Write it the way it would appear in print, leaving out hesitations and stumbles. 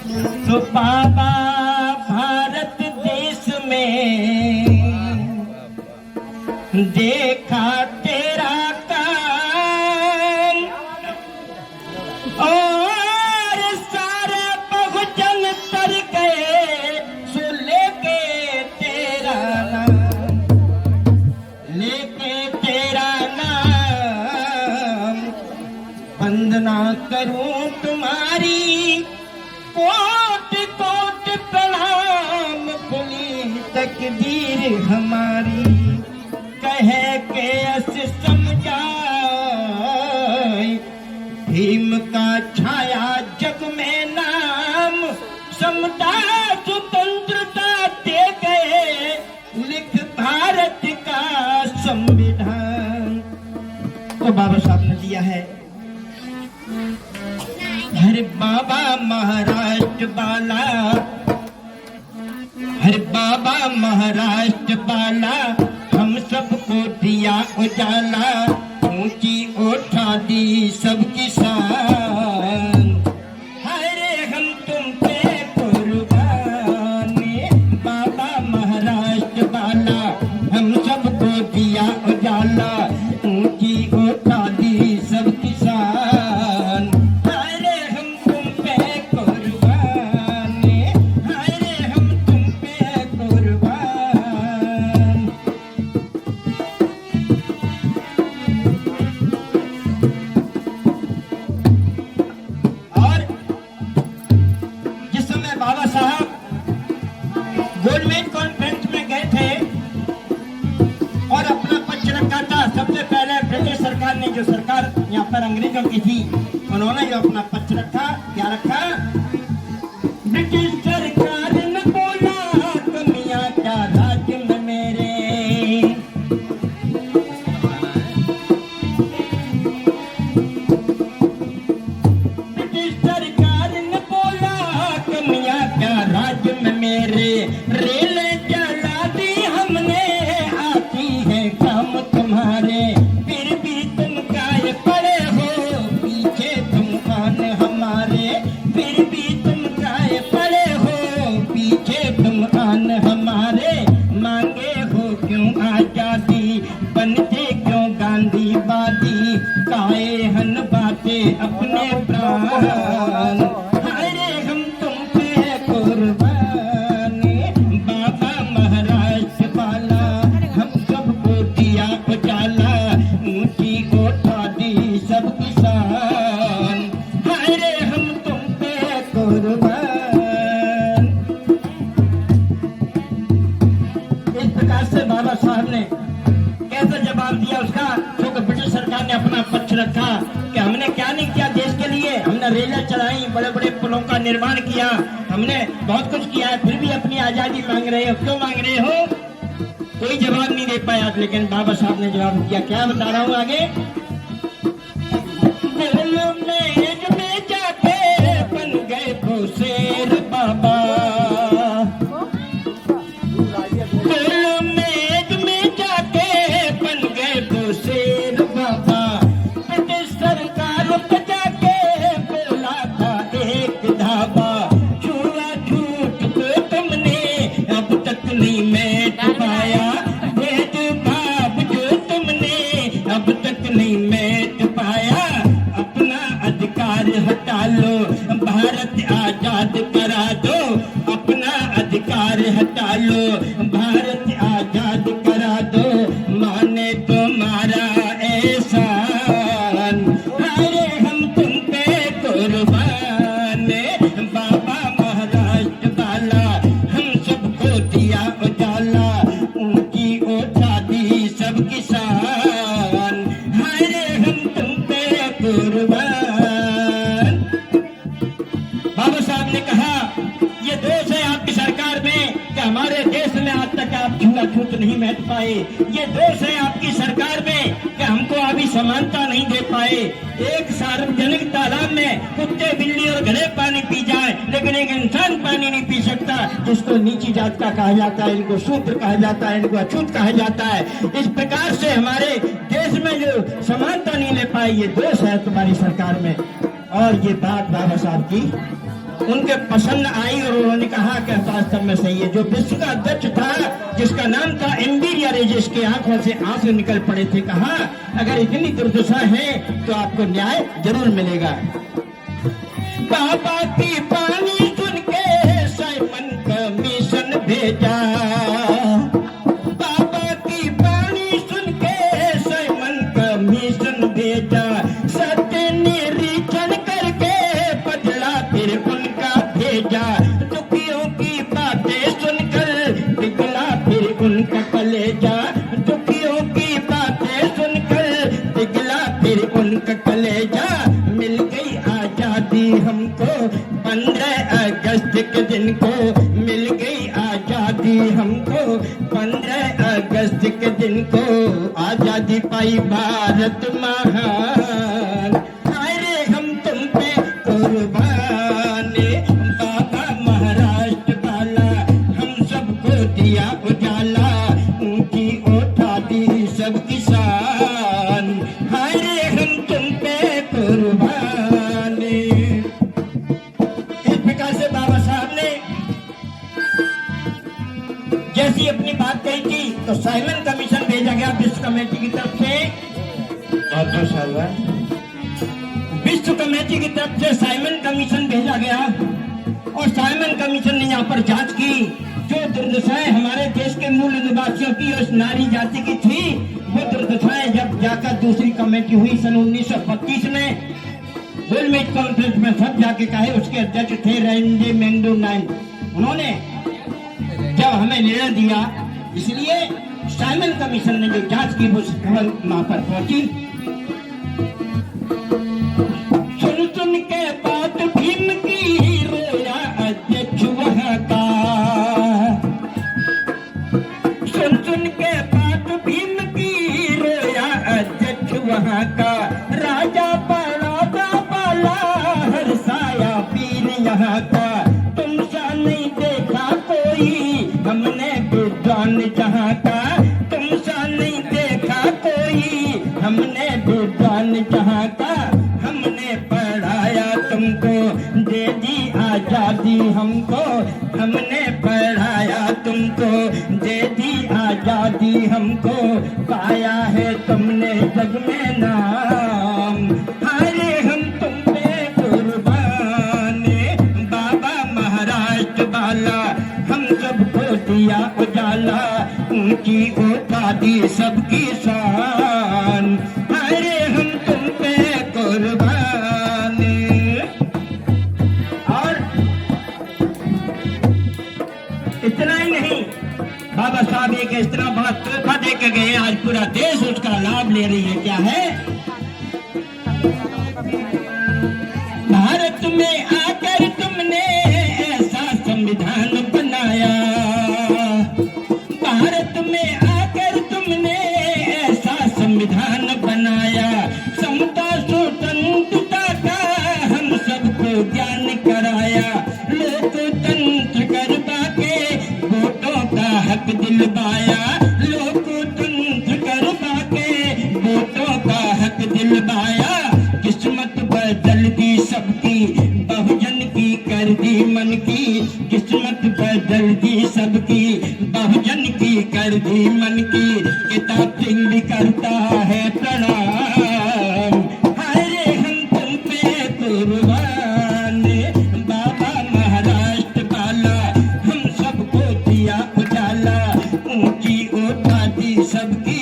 तो बाबा भारत देश में देखा तेरा काम और सारे बहुजन तर गए सो लेके तेरा नाम, लेके तेरा नाम। वंदना करूं तुम्हारी कोट कोट प्रणाम, खुली तकदीर हमारी कहे के अस समझाए। भीम का छाया जग में नाम, समता स्वतंत्रता दे गए लिख भारत का संविधान। तो बाबा साहब ने दिया है। हरे बाबा महाराष्ट्र वाला, हरे बाबा महाराष्ट्र वाला, हम सबको दिया उजाला, ऊंची उठा दी सबकी शान। हरे हम तुम पे कुर्बान, बाबा महाराष्ट्र वाला, हम सबको दिया उजाला, ऊंची उठा दी सबकी शान। हरे हम तुम पे कुर्बान, हरे हम तुम पे कुर्बान। और जिस समय बाबा साहब गोलमेज कॉन्फ्रेंस में गए थे और अपना पक्ष रखा था, सबसे पहले ब्रिटिश सरकार ने, जो सरकार यहाँ पर अंग्रेजों की थी, उन्होंने जो अपना पक्ष रखा, क्या रखा? ब्रिटिश सरकार ने बोला कमियां क्या राज्य में मेरे, ब्रिटिश सरकार ने बोला कमियां क्या राज्य में मेरे, रेलें जला दी हमने आती है काम तुम्हारे, फिर भी तुम काय पड़े हो पीछे तुम आन हमारे, फिर भी तुम काय पड़े हो पीछे तुम आन हमारे। मांगे हो क्यों आजादी, बनते क्यों गांधीवादी, काए हन बातें अपने प्राण। हरे हम तुम पे कुर्बान, बाबा महाराष्ट्र वाला, हम सबको दिया उजाला, ऊंची उठा दी सबकी शान। हरे हम तुम पे कुर्बान। इस प्रकार से बाबा साहब ने कैसे जवाब दिया उसका, क्योंकि ब्रिटिश सरकार ने अपना पक्ष रखा कि हमने क्या नहीं किया देश के लिए, हमने रेलें चलाई, बड़े बड़े पुलों का निर्माण किया, हमने बहुत कुछ किया है, फिर भी अपनी आजादी मांग रहे हो, क्यों मांग रहे हो? कोई जवाब नहीं दे पाया, लेकिन बाबा साहब ने जवाब दिया। क्या बता रहा हूँ आगे? गोलमेज में जाके बन गए वो शेर बाबा, गोलमेज में जाके बन गए वो शेर बाबा, ब्रिटिश सरकार पे जाके बोला था एक धावा, छुआ झूठ को तुमने अब तक नहीं मिट पाया, भेदभाव जो तुमने अब तक नहीं मिट पाया, अपना अधिकार हटा लो, भारत आजाद करा दो, अपना अधिकार हटा लो, भारत आजाद करा दो, माने तुम्हारा एहसान। हरे हम तुम पे कुर्बान, बाबा महाराष्ट्र वाला, हम सबको दिया उजाला, ऊंची उठा दी सबकी शान। हरे हम तुम पे कुर्बान। बाबा साहब ने कहा ये दोष है आपकी सरकार में कि हमारे देश में आज तक आप छूआछूत नहीं मिट पाए, ये दोष है आपकी सरकार में कि हमको अभी समानता नहीं दे पाए। एक सार्वजनिक तालाब में कुत्ते बिल्ली और गधे पानी पी जाए, लेकिन एक इंसान पानी नहीं पी सकता, जिसको नीची जात का कहा जाता है, इनको शूद्र कहा जाता है, इनको अछूत कहा जाता है। इस प्रकार से हमारे देश में जो समानता नहीं ले पाई, ये दोष है तुम्हारी सरकार में। और ये बात बाबा साहब की उनके पसंद आई और उन्होंने कहा कि वास्तव में सही है। जो विश्व का अध्यक्ष था, जिसका नाम था एम्बिरिया रेजिस, के आंखों से आंसू निकल पड़े थे। कहा अगर इतनी दुर्दशा है तो आपको न्याय जरूर मिलेगा। बाबा की पानी सुन के साइमन कमीशन भेजा, बाबा की पानी सुन के साइमन कमीशन भेजा, सत्य निरीक्षण करके बदला फिर उनका भेजा। दुखियों की बातें सुनकर पिघला फिर उनका कलेजा, दुखियों की बातें सुनकर पिघला फिर उनका कलेजा। मिल गई आजादी हमको 15 अगस्त के दिन को, मिल गई आजादी हमको 15 अगस्त के दिन को। आजादी पाई भारत महान, अरे हम तुम पे कुर्बान। बाबा महाराष्ट्र वाला हम सबको दिया उजाला, ऊंची उठा दी सब किसान, अरे हम तुम पे कुर्बान। इस प्रकार से बाबा साहब ने जैसी अपनी बात कही थी तो साइमन कमीशन भेजा गया विश्व कमेटी की तरफ से। विश्व कमेटी की तरफ से साइमन कमीशन भेजा गया और साइमन कमीशन ने यहाँ पर जांच की। जो दुर्दशाएं हमारे देश के मूल निवासियों की और नारी जाति की थी, वो दुर्दशाएं जब जाकर दूसरी कमेटी हुई सन 1932 में, गोलमेज कॉन्फ्रेंस में सब जाके कहे, उसके अध्यक्ष थे रेंजे मेंडो नाइन। उन्होंने जब हमें निर्णय दिया, इसलिए साइमन कमीशन ने जो जांच की वो खबर वहां पर पहुंची। सुन सुन के बात भीम की रोया अध्यक्ष वहां का, सुन सुन के बात भीम की रोया अध्यक्ष वहां का। राजा पाला हर्षाया वीर यहाँ का, तुमसा नहीं देखा कोई हमने विद्वान जहाँ का, तुमसा नहीं देखा कोई हमने विद्वान जहाँ का। हमने पढ़ाया तुमको, दे दी आजादी हमको, हमने पढ़ाया तुमको, दे दी आजादी हमको। पाया है तुमने जग में नाम, अरे हम तुम पे कुर्बान। बाबा महाराष्ट्र वाला हम सबको दिया उजाला, ऊंची उठा दी सबकी शान, अरे हम तुम पे कुर्बान। और इतना ही नहीं, बाबा साहब एक इस तरह बड़ा तोहफा दे के गए, आज पूरा देश उसका लाभ ले रही है। क्या है? भारत में आकर तुमने ऐसा संविधान बनाया, भारत में आकर तुमने ऐसा संविधान बनाया। समता स्वतंत्रता का हम सबको ज्ञान कराया, लोकतंत्र करवा के वोटों का हक दिलवाया, लोकतंत्र करवा के वोटों का हक दिलवाया। किस्मत बदल दी सबकी, बहुजन की कर दी मन की, किस्मत बदल दी सबकी, बहुजन की कर दी मन की। किताब सिंह भी करता है प्रणाम, अरे हम तुम पे कुर्बान। बाबा महाराष्ट्र वाला हम सबको दिया उजाला, ऊंची उठा दी सबकी